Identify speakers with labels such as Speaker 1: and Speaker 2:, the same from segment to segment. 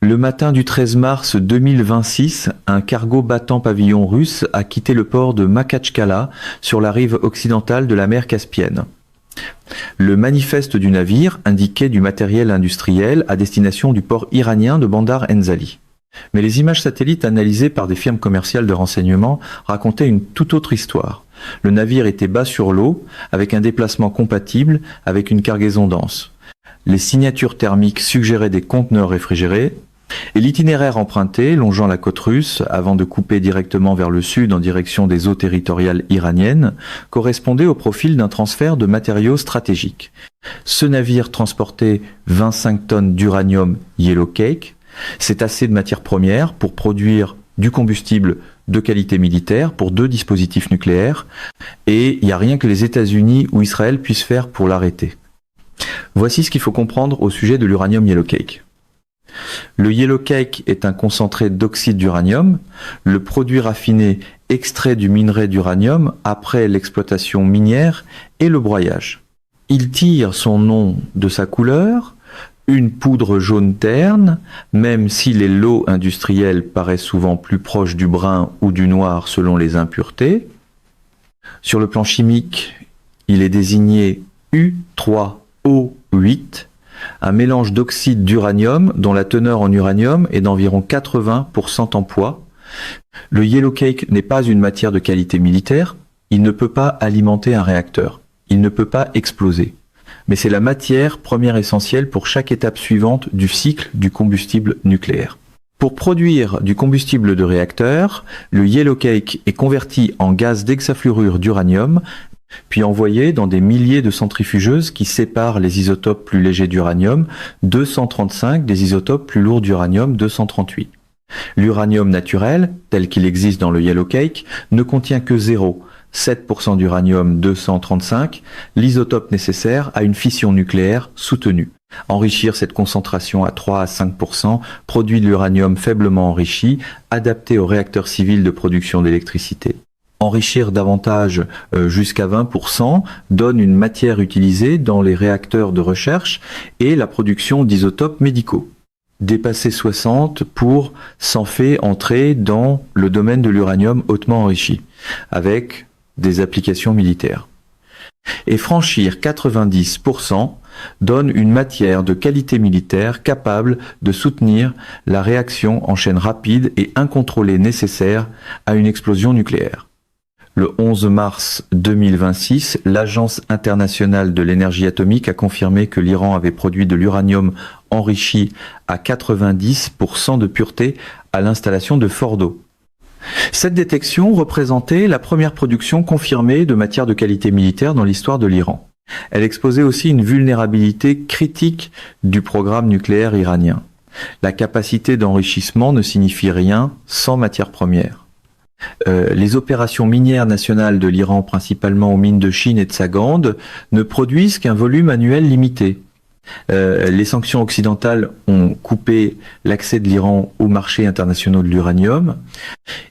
Speaker 1: Le matin du 13 mars 2026, un cargo battant pavillon russe a quitté le port de Makhachkala sur la rive occidentale de la mer Caspienne. Le manifeste du navire indiquait du matériel industriel à destination du port iranien de Bandar Enzali. Mais les images satellites analysées par des firmes commerciales de renseignement racontaient une toute autre histoire. Le navire était bas sur l'eau, avec un déplacement compatible avec une cargaison dense. Les signatures thermiques suggéraient des conteneurs réfrigérés, et l'itinéraire emprunté, longeant la côte russe, avant de couper directement vers le sud en direction des eaux territoriales iraniennes, correspondait au profil d'un transfert de matériaux stratégiques. Ce navire transportait 25 tonnes d'uranium Yellowcake. C'est assez de matières premières pour produire du combustible de qualité militaire pour 2 dispositifs nucléaires, et il n'y a rien que les États-Unis ou Israël puissent faire pour l'arrêter. Voici ce qu'il faut comprendre au sujet de l'uranium Yellowcake. Le Yellowcake est un concentré d'oxyde d'uranium, le produit raffiné extrait du minerai d'uranium après l'exploitation minière et le broyage. Il tire son nom de sa couleur, une poudre jaune terne, même si les lots industriels paraissent souvent plus proches du brun ou du noir selon les impuretés. Sur le plan chimique, il est désigné U3O8, un mélange d'oxyde d'uranium dont la teneur en uranium est d'environ 80% en poids. Le Yellowcake n'est pas une matière de qualité militaire, il ne peut pas alimenter un réacteur, il ne peut pas exploser. Mais c'est la matière première essentielle pour chaque étape suivante du cycle du combustible nucléaire. Pour produire du combustible de réacteur, le Yellowcake est converti en gaz d'hexafluorure d'uranium, puis envoyé dans des milliers de centrifugeuses qui séparent les isotopes plus légers d'uranium 235 des isotopes plus lourds d'uranium 238. L'uranium naturel, tel qu'il existe dans le Yellowcake, ne contient que 0,7% d'uranium 235, l'isotope nécessaire à une fission nucléaire soutenue. Enrichir cette concentration à 3 à 5% produit de l'uranium faiblement enrichi, adapté aux réacteurs civils de production d'électricité. Enrichir davantage jusqu'à 20% donne une matière utilisée dans les réacteurs de recherche et la production d'isotopes médicaux. Dépasser 60 pour s'en fait entrer dans le domaine de l'uranium hautement enrichi, avec des applications militaires. Et franchir 90% donne une matière de qualité militaire capable de soutenir la réaction en chaîne rapide et incontrôlée nécessaire à une explosion nucléaire. Le 11 mars 2026, l'Agence internationale de l'énergie atomique a confirmé que l'Iran avait produit de l'uranium enrichi à 90% de pureté à l'installation de Fordo. Cette détection représentait la première production confirmée de matière de qualité militaire dans l'histoire de l'Iran. Elle exposait aussi une vulnérabilité critique du programme nucléaire iranien. La capacité d'enrichissement ne signifie rien sans matière première. Les opérations minières nationales de l'Iran, principalement aux mines de Chine et de Sagande, ne produisent qu'un volume annuel limité. Les sanctions occidentales ont coupé l'accès de l'Iran aux marchés internationaux de l'uranium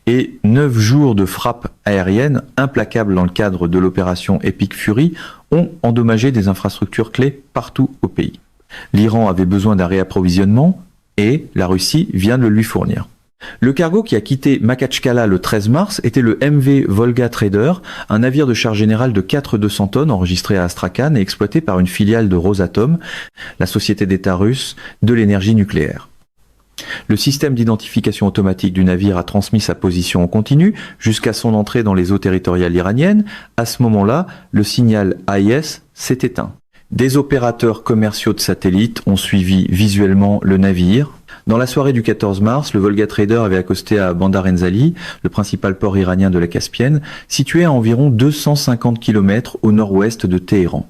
Speaker 1: et 9 jours de frappes aériennes implacables dans le cadre de l'opération Epic Fury ont endommagé des infrastructures clés partout au pays. L'Iran avait besoin d'un réapprovisionnement et la Russie vient de le lui fournir. Le cargo qui a quitté Makhachkala le 13 mars était le MV Volga Trader, un navire de charge générale de 4,200 tonnes enregistré à Astrakhan et exploité par une filiale de Rosatom, la société d'État russe de l'énergie nucléaire. Le système d'identification automatique du navire a transmis sa position en continu jusqu'à son entrée dans les eaux territoriales iraniennes. À ce moment-là, le signal AIS s'est éteint. Des opérateurs commerciaux de satellites ont suivi visuellement le navire. Dans la soirée du 14 mars, le Volga Trader avait accosté à Bandar Enzali, le principal port iranien de la Caspienne, situé à environ 250 km au nord-ouest de Téhéran.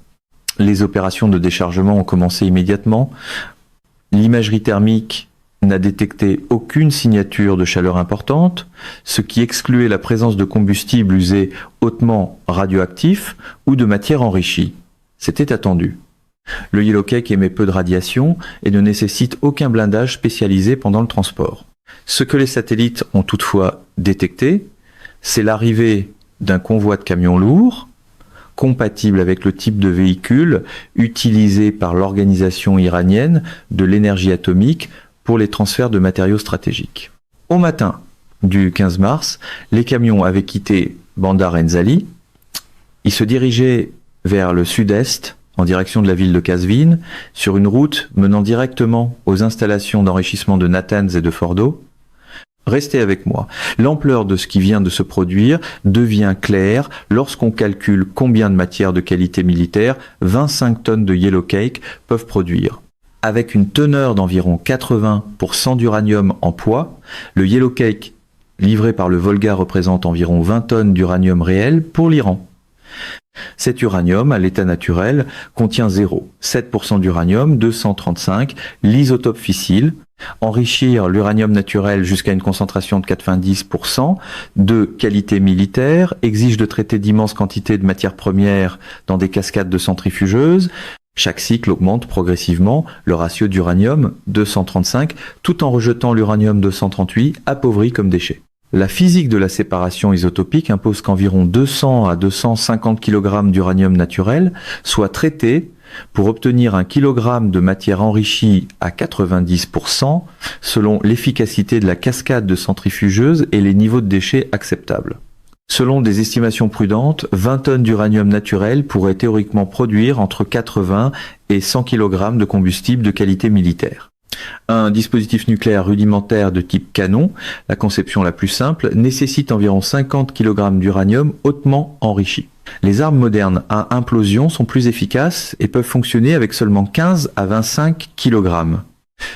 Speaker 1: Les opérations de déchargement ont commencé immédiatement. L'imagerie thermique n'a détecté aucune signature de chaleur importante, ce qui excluait la présence de combustible usé hautement radioactif ou de matière enrichie. C'était attendu. Le Yellowcake émet peu de radiation et ne nécessite aucun blindage spécialisé pendant le transport. Ce que les satellites ont toutefois détecté, c'est l'arrivée d'un convoi de camions lourds, compatible avec le type de véhicule utilisé par l'organisation iranienne de l'énergie atomique pour les transferts de matériaux stratégiques. Au matin du 15 mars, les camions avaient quitté Bandar Enzali. Ils se dirigeaient vers le sud-est, en direction de la ville de Qazvin, sur une route menant directement aux installations d'enrichissement de Natanz et de Fordo. Restez avec moi. L'ampleur de ce qui vient de se produire devient claire lorsqu'on calcule combien de matières de qualité militaire 25 tonnes de yellow cake peuvent produire. Avec une teneur d'environ 80% d'uranium en poids, le yellow cake livré par le Volga représente environ 20 tonnes d'uranium réel pour l'Iran. Cet uranium, à l'état naturel, contient 0,7% d'uranium, 235, l'isotope fissile. Enrichir l'uranium naturel jusqu'à une concentration de 90% de qualité militaire exige de traiter d'immenses quantités de matières premières dans des cascades de centrifugeuses. Chaque cycle augmente progressivement le ratio d'uranium 235 tout en rejetant l'uranium 238 appauvri comme déchet. La physique de la séparation isotopique impose qu'environ 200 à 250 kg d'uranium naturel soient traités pour obtenir un kilogramme de matière enrichie à 90% selon l'efficacité de la cascade de centrifugeuses et les niveaux de déchets acceptables. Selon des estimations prudentes, 20 tonnes d'uranium naturel pourraient théoriquement produire entre 80 et 100 kg de combustible de qualité militaire. Un dispositif nucléaire rudimentaire de type canon, la conception la plus simple, nécessite environ 50 kg d'uranium hautement enrichi. Les armes modernes à implosion sont plus efficaces et peuvent fonctionner avec seulement 15 à 25 kg.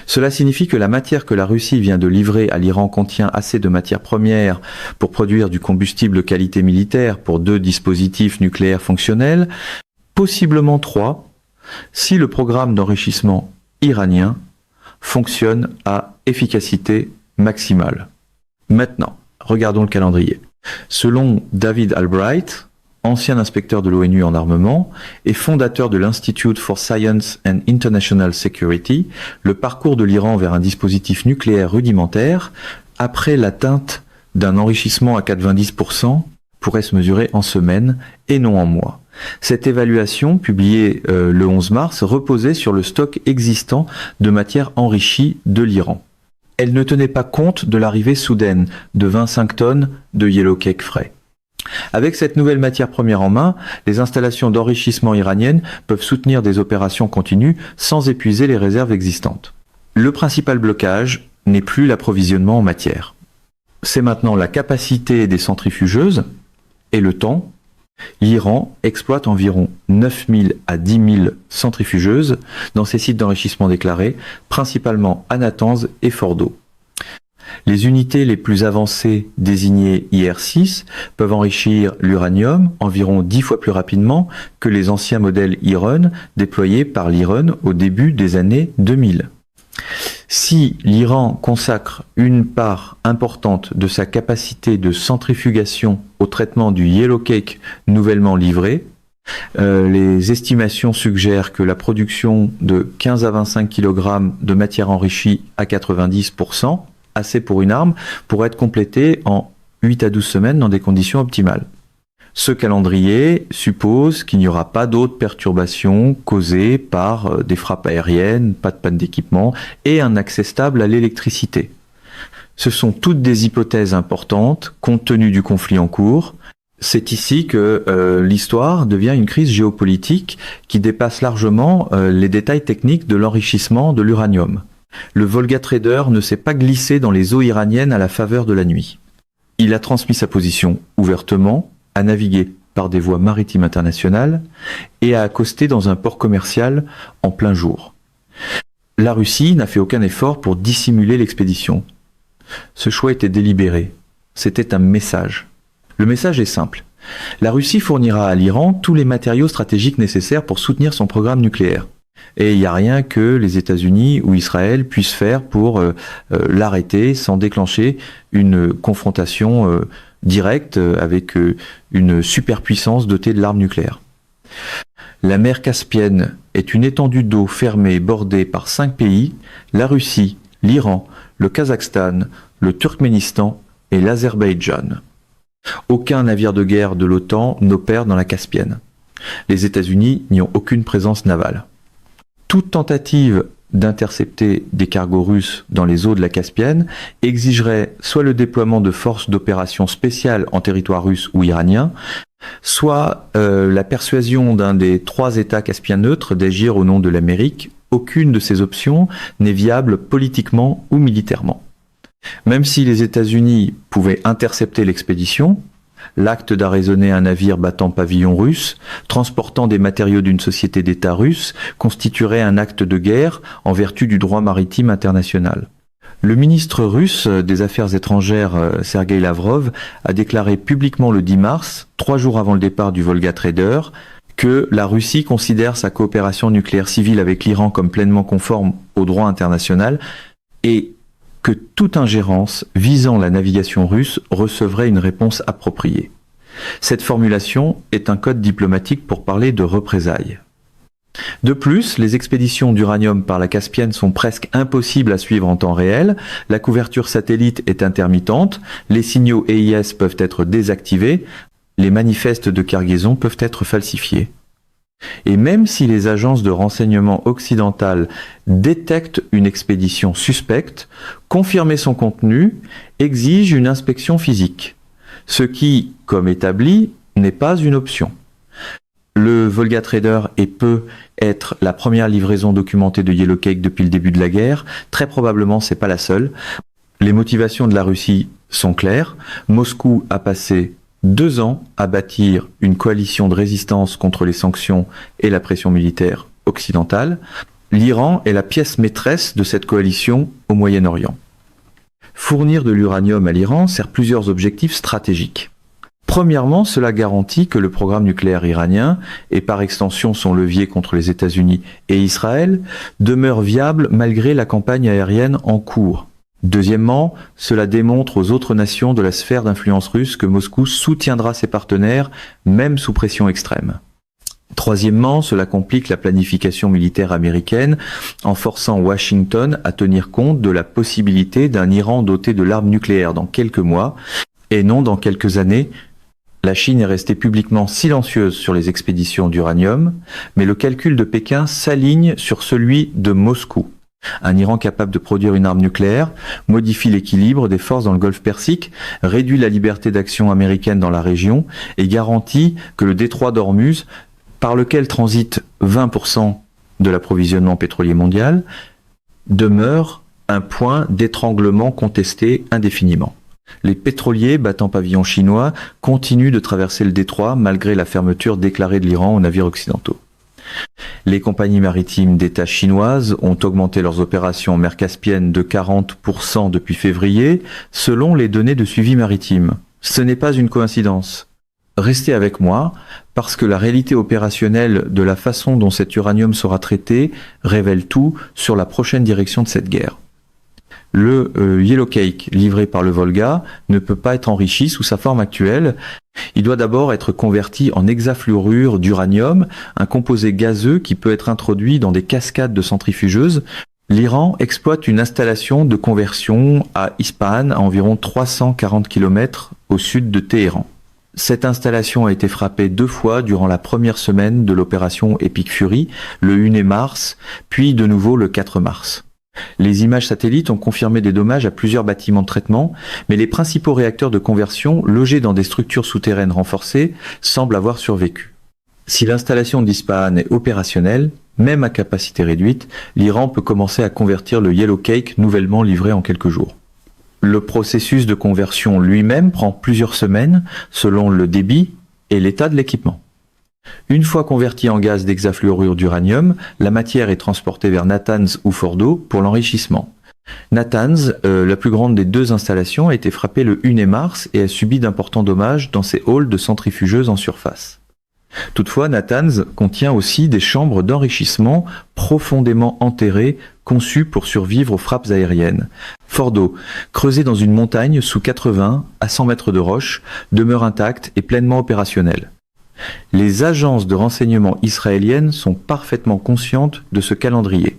Speaker 1: Cela signifie que la matière que la Russie vient de livrer à l'Iran contient assez de matières premières pour produire du combustible de qualité militaire pour 2 dispositifs nucléaires fonctionnels, possiblement 3, si le programme d'enrichissement iranien fonctionne à efficacité maximale. Maintenant, regardons le calendrier. Selon David Albright, ancien inspecteur de l'ONU en armement et fondateur de l'Institute for Science and International Security, le parcours de l'Iran vers un dispositif nucléaire rudimentaire, après l'atteinte d'un enrichissement à 90%, pourrait se mesurer en semaines et non en mois. Cette évaluation, publiée le 11 mars, reposait sur le stock existant de matières enrichies de l'Iran. Elle ne tenait pas compte de l'arrivée soudaine de 25 tonnes de yellow cake frais. Avec cette nouvelle matière première en main, les installations d'enrichissement iraniennes peuvent soutenir des opérations continues sans épuiser les réserves existantes. Le principal blocage n'est plus l'approvisionnement en matière. C'est maintenant la capacité des centrifugeuses et le temps. L'Iran exploite environ 9000 à 10 000 centrifugeuses dans ses sites d'enrichissement déclarés, principalement à Natanz et Fordo. Les unités les plus avancées désignées IR6 peuvent enrichir l'uranium environ 10 fois plus rapidement que les anciens modèles Iran déployés par l'Iran au début des années 2000. Si l'Iran consacre une part importante de sa capacité de centrifugation au traitement du yellow cake nouvellement livré, les estimations suggèrent que la production de 15 à 25 kg de matière enrichie à 90%, assez pour une arme, pourrait être complétée en 8 à 12 semaines dans des conditions optimales. Ce calendrier suppose qu'il n'y aura pas d'autres perturbations causées par des frappes aériennes, pas de panne d'équipement et un accès stable à l'électricité. Ce sont toutes des hypothèses importantes compte tenu du conflit en cours. C'est ici que l'histoire devient une crise géopolitique qui dépasse largement les détails techniques de l'enrichissement de l'uranium. Le Volga Trader ne s'est pas glissé dans les eaux iraniennes à la faveur de la nuit. Il a transmis sa position ouvertement, a navigué par des voies maritimes internationales et a accosté dans un port commercial en plein jour. La Russie n'a fait aucun effort pour dissimuler l'expédition. Ce choix était délibéré. C'était un message. Le message est simple. La Russie fournira à l'Iran tous les matériaux stratégiques nécessaires pour soutenir son programme nucléaire. Et il n'y a rien que les États-Unis ou Israël puissent faire pour l'arrêter sans déclencher une confrontation directe avec une superpuissance dotée de l'arme nucléaire. La mer Caspienne est une étendue d'eau fermée bordée par 5 pays, la Russie, l'Iran, le Kazakhstan, le Turkménistan et l'Azerbaïdjan. Aucun navire de guerre de l'OTAN n'opère dans la Caspienne. Les États-Unis n'y ont aucune présence navale. Toute tentative d'intercepter des cargos russes dans les eaux de la Caspienne exigerait soit le déploiement de forces d'opération spéciales en territoire russe ou iranien, soit la persuasion d'un des 3 États caspiens neutres d'agir au nom de l'Amérique. Aucune de ces options n'est viable politiquement ou militairement. Même si les États-Unis pouvaient intercepter l'expédition, l'acte d'arraisonner un navire battant pavillon russe, transportant des matériaux d'une société d'État russe, constituerait un acte de guerre en vertu du droit maritime international. Le ministre russe des Affaires étrangères, Sergei Lavrov, a déclaré publiquement le 10 mars, 3 jours avant le départ du Volga Trader, que la Russie considère sa coopération nucléaire civile avec l'Iran comme pleinement conforme au droit international et que toute ingérence visant la navigation russe recevrait une réponse appropriée. Cette formulation est un code diplomatique pour parler de représailles. De plus, les expéditions d'uranium par la Caspienne sont presque impossibles à suivre en temps réel, la couverture satellite est intermittente, les signaux EIS peuvent être désactivés, les manifestes de cargaison peuvent être falsifiés. Et même si les agences de renseignement occidentales détectent une expédition suspecte, confirmer son contenu exige une inspection physique, ce qui, comme établi, n'est pas une option. Le Volga Trader peut être la première livraison documentée de Yellow Cake depuis le début de la guerre, très probablement c'est pas la seule. Les motivations de la Russie sont claires, Moscou a passé 2 ans à bâtir une coalition de résistance contre les sanctions et la pression militaire occidentale. L'Iran est la pièce maîtresse de cette coalition au Moyen-Orient. Fournir de l'uranium à l'Iran sert plusieurs objectifs stratégiques. Premièrement, cela garantit que le programme nucléaire iranien, et par extension son levier contre les États-Unis et Israël, demeure viable malgré la campagne aérienne en cours. Deuxièmement, cela démontre aux autres nations de la sphère d'influence russe que Moscou soutiendra ses partenaires, même sous pression extrême. Troisièmement, cela complique la planification militaire américaine en forçant Washington à tenir compte de la possibilité d'un Iran doté de l'arme nucléaire dans quelques mois, et non dans quelques années. La Chine est restée publiquement silencieuse sur les expéditions d'uranium, mais le calcul de Pékin s'aligne sur celui de Moscou. Un Iran capable de produire une arme nucléaire modifie l'équilibre des forces dans le Golfe Persique, réduit la liberté d'action américaine dans la région et garantit que le détroit d'Ormuz, par lequel transite 20% de l'approvisionnement pétrolier mondial, demeure un point d'étranglement contesté indéfiniment. Les pétroliers battant pavillon chinois continuent de traverser le détroit malgré la fermeture déclarée de l'Iran aux navires occidentaux. Les compagnies maritimes d'État chinoises ont augmenté leurs opérations en mer Caspienne de 40% depuis février, selon les données de suivi maritime. Ce n'est pas une coïncidence. Restez avec moi, parce que la réalité opérationnelle de la façon dont cet uranium sera traité révèle tout sur la prochaine direction de cette guerre. Le Yellow Cake livré par le Volga ne peut pas être enrichi sous sa forme actuelle. Il doit d'abord être converti en hexafluorure d'uranium, un composé gazeux qui peut être introduit dans des cascades de centrifugeuses. L'Iran exploite une installation de conversion à Ispahan, à environ 340 km au sud de Téhéran. Cette installation a été frappée 2 fois durant la première semaine de l'opération Epic Fury, le 1er mars, puis de nouveau le 4 mars. Les images satellites ont confirmé des dommages à plusieurs bâtiments de traitement, mais les principaux réacteurs de conversion, logés dans des structures souterraines renforcées, semblent avoir survécu. Si l'installation d'Ispahan est opérationnelle, même à capacité réduite, l'Iran peut commencer à convertir le Yellow Cake nouvellement livré en quelques jours. Le processus de conversion lui-même prend plusieurs semaines, selon le débit et l'état de l'équipement. Une fois convertie en gaz d'hexafluorure d'uranium, la matière est transportée vers Natanz ou Fordo pour l'enrichissement. Natanz, la plus grande des 2 installations, a été frappée le 1er mars et a subi d'importants dommages dans ses halls de centrifugeuses en surface. Toutefois, Natanz contient aussi des chambres d'enrichissement profondément enterrées, conçues pour survivre aux frappes aériennes. Fordo, creusé dans une montagne sous 80 à 100 mètres de roche, demeure intact et pleinement opérationnel. Les agences de renseignement israéliennes sont parfaitement conscientes de ce calendrier.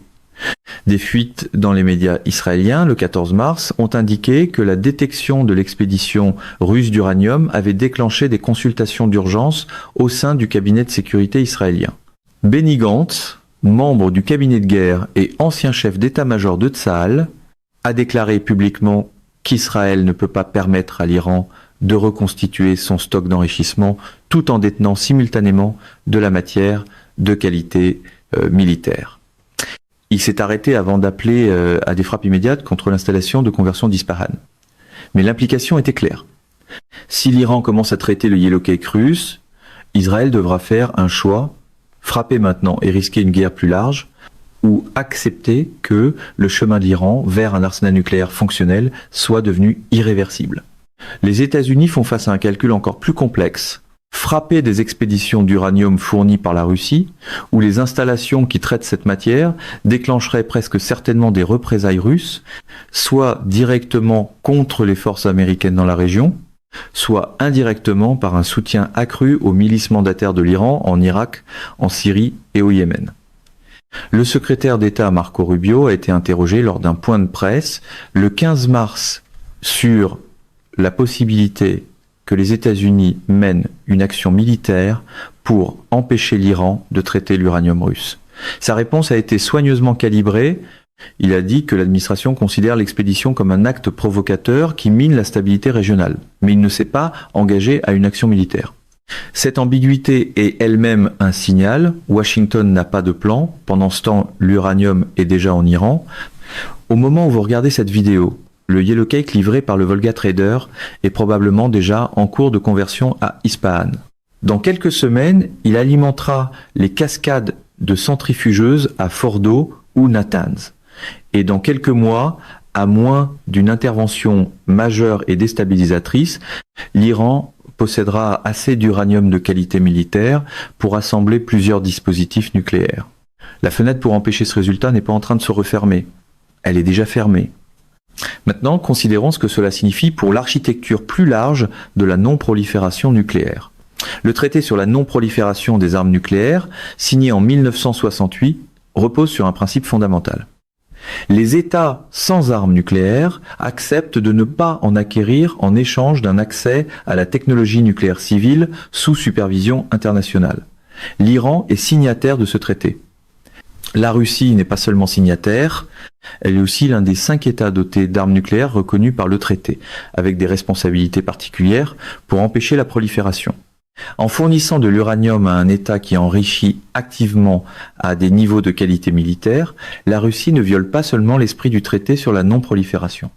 Speaker 1: Des fuites dans les médias israéliens, le 14 mars, ont indiqué que la détection de l'expédition russe d'uranium avait déclenché des consultations d'urgence au sein du cabinet de sécurité israélien. Benny Gantz, membre du cabinet de guerre et ancien chef d'état-major de Tsahal, a déclaré publiquement qu'Israël ne peut pas permettre à l'Iran de reconstituer son stock d'enrichissement tout en détenant simultanément de la matière de qualité militaire. Il s'est arrêté avant d'appeler à des frappes immédiates contre l'installation de conversion d'Ispahan. Mais l'implication était claire. Si l'Iran commence à traiter le Yellow Cake russe, Israël devra faire un choix, frapper maintenant et risquer une guerre plus large, ou accepter que le chemin de l'Iran vers un arsenal nucléaire fonctionnel soit devenu irréversible. Les États-Unis font face à un calcul encore plus complexe. Frapper des expéditions d'uranium fournies par la Russie, ou les installations qui traitent cette matière, déclencheraient presque certainement des représailles russes, soit directement contre les forces américaines dans la région, soit indirectement par un soutien accru aux milices mandataires de l'Iran en Irak, en Syrie et au Yémen. Le secrétaire d'État Marco Rubio a été interrogé lors d'un point de presse le 15 mars sur la possibilité que les États-Unis mènent une action militaire pour empêcher l'Iran de traiter l'uranium russe. Sa réponse a été soigneusement calibrée. Il a dit que l'administration considère l'expédition comme un acte provocateur qui mine la stabilité régionale, mais il ne s'est pas engagé à une action militaire. Cette ambiguïté est elle-même un signal. Washington n'a pas de plan. Pendant ce temps, l'uranium est déjà en Iran. Au moment où vous regardez cette vidéo, le Yellow Cake livré par le Volga Trader est probablement déjà en cours de conversion à Ispahan. Dans quelques semaines, il alimentera les cascades de centrifugeuses à Fordo ou Natanz. Et dans quelques mois, à moins d'une intervention majeure et déstabilisatrice, l'Iran possédera assez d'uranium de qualité militaire pour assembler plusieurs dispositifs nucléaires. La fenêtre pour empêcher ce résultat n'est pas en train de se refermer. Elle est déjà fermée. Maintenant, considérons ce que cela signifie pour l'architecture plus large de la non-prolifération nucléaire. Le traité sur la non-prolifération des armes nucléaires, signé en 1968, repose sur un principe fondamental. Les États sans armes nucléaires acceptent de ne pas en acquérir en échange d'un accès à la technologie nucléaire civile sous supervision internationale. L'Iran est signataire de ce traité. La Russie n'est pas seulement signataire, elle est aussi l'un des 5 États dotés d'armes nucléaires reconnus par le traité, avec des responsabilités particulières pour empêcher la prolifération. En fournissant de l'uranium à un État qui enrichit activement à des niveaux de qualité militaire, la Russie ne viole pas seulement l'esprit du traité sur la non-prolifération.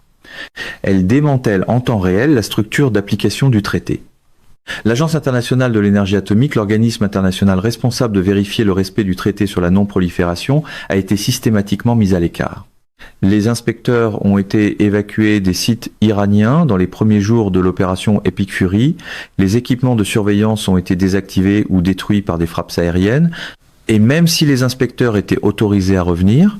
Speaker 1: Elle démantèle en temps réel la structure d'application du traité. L'Agence internationale de l'énergie atomique, l'organisme international responsable de vérifier le respect du traité sur la non-prolifération, a été systématiquement mise à l'écart. Les inspecteurs ont été évacués des sites iraniens dans les premiers jours de l'opération Epic Fury. Les équipements de surveillance ont été désactivés ou détruits par des frappes aériennes. Et même si les inspecteurs étaient autorisés à revenir,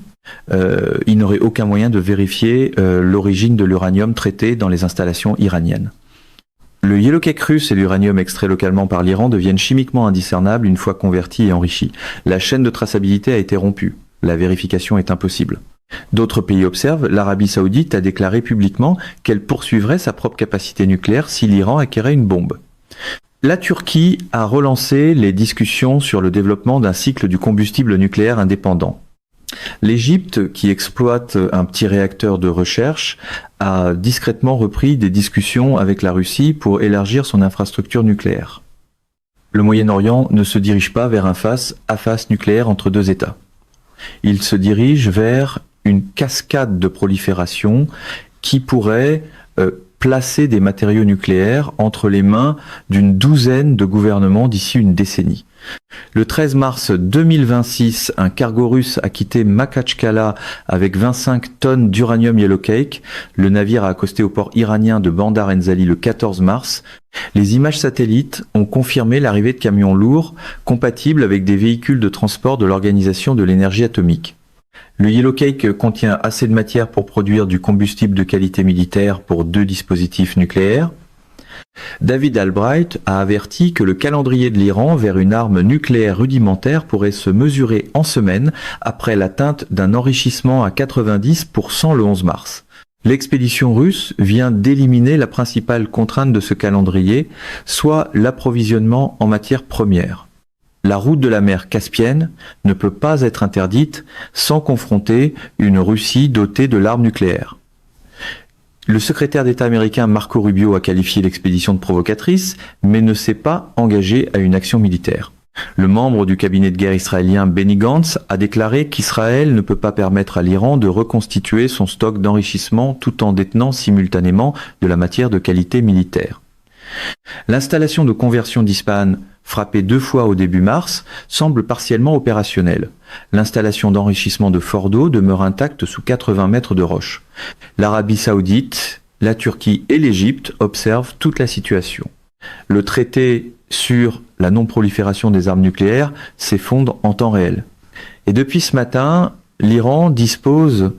Speaker 1: ils n'auraient aucun moyen de vérifier l'origine de l'uranium traité dans les installations iraniennes. Le Yellow Cake russe et l'uranium extrait localement par l'Iran deviennent chimiquement indiscernables une fois convertis et enrichis. La chaîne de traçabilité a été rompue. La vérification est impossible. D'autres pays observent. L'Arabie Saoudite a déclaré publiquement qu'elle poursuivrait sa propre capacité nucléaire si l'Iran acquérait une bombe. La Turquie a relancé les discussions sur le développement d'un cycle du combustible nucléaire indépendant. L'Égypte, qui exploite un petit réacteur de recherche, a discrètement repris des discussions avec la Russie pour élargir son infrastructure nucléaire. Le Moyen-Orient ne se dirige pas vers un face-à-face nucléaire entre deux États. Il se dirige vers une cascade de prolifération qui pourrait placer des matériaux nucléaires entre les mains d'une douzaine de gouvernements d'ici une décennie. Le 13 mars 2026, un cargo russe a quitté Makhachkala avec 25 tonnes d'uranium Yellow Cake. Le navire a accosté au port iranien de Bandar Enzali le 14 mars. Les images satellites ont confirmé l'arrivée de camions lourds compatibles avec des véhicules de transport de l'Organisation de l'énergie atomique. Le Yellow Cake contient assez de matière pour produire du combustible de qualité militaire pour 2 dispositifs nucléaires. David Albright a averti que le calendrier de l'Iran vers une arme nucléaire rudimentaire pourrait se mesurer en semaines après l'atteinte d'un enrichissement à 90% le 11 mars. L'expédition russe vient d'éliminer la principale contrainte de ce calendrier, soit l'approvisionnement en matières premières. La route de la mer Caspienne ne peut pas être interdite sans confronter une Russie dotée de l'arme nucléaire. Le secrétaire d'État américain Marco Rubio a qualifié l'expédition de provocatrice, mais ne s'est pas engagé à une action militaire. Le membre du cabinet de guerre israélien Benny Gantz a déclaré qu'Israël ne peut pas permettre à l'Iran de reconstituer son stock d'enrichissement tout en détenant simultanément de la matière de qualité militaire. L'installation de conversion d'Ispahan, frappée 2 fois au début mars, semble partiellement opérationnelle. L'installation d'enrichissement de Fordo demeure intacte sous 80 mètres de roche. L'Arabie Saoudite, la Turquie et l'Égypte observent toute la situation. Le traité sur la non-prolifération des armes nucléaires s'effondre en temps réel. Et depuis ce matin, l'Iran dispose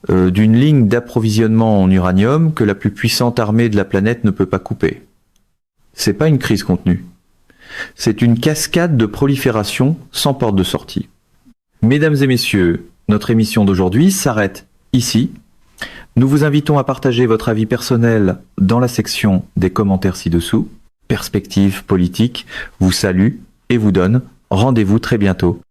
Speaker 1: d'une ligne d'approvisionnement en uranium que la plus puissante armée de la planète ne peut pas couper. C'est pas une crise contenue. C'est une cascade de prolifération sans porte de sortie. Mesdames et messieurs, notre émission d'aujourd'hui s'arrête ici. Nous vous invitons à partager votre avis personnel dans la section des commentaires ci-dessous. Perspective politique vous salue et vous donne rendez-vous très bientôt.